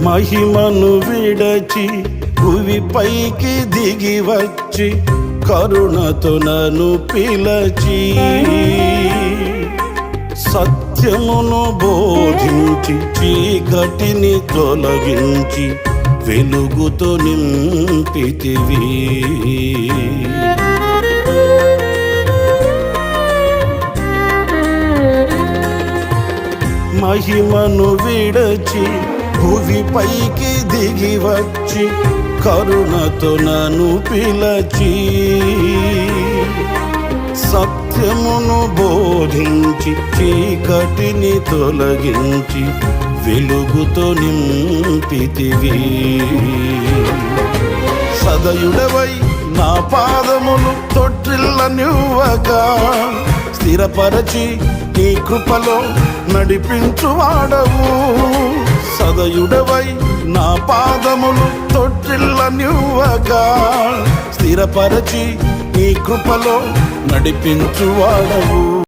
మహిమను విడచి భువిపైకి దిగి వచ్చి కరుణతో నన్ను పిలచి సత్యమును బోధించి చీకటిని తొలగించి వెలుగుతో నింపితివి. మహిమను విడచి భువిపైకి దిగి వచ్చి కరుణతో నన్ను పిలచి సత్యమును బోధించి చీకటిని తొలగించి వెలుగుతో నింపితివి. సదయుడవై నా పాదములు తొట్టిల్లనివ్వగా స్థిరపరచి నీ కృపలో నడిపించువాడవు. సదయుడవై నా పాదములు తొట్టిల్లనివ్వగా స్థిరపరచి నీ కృపలో నడిపించువాడవు.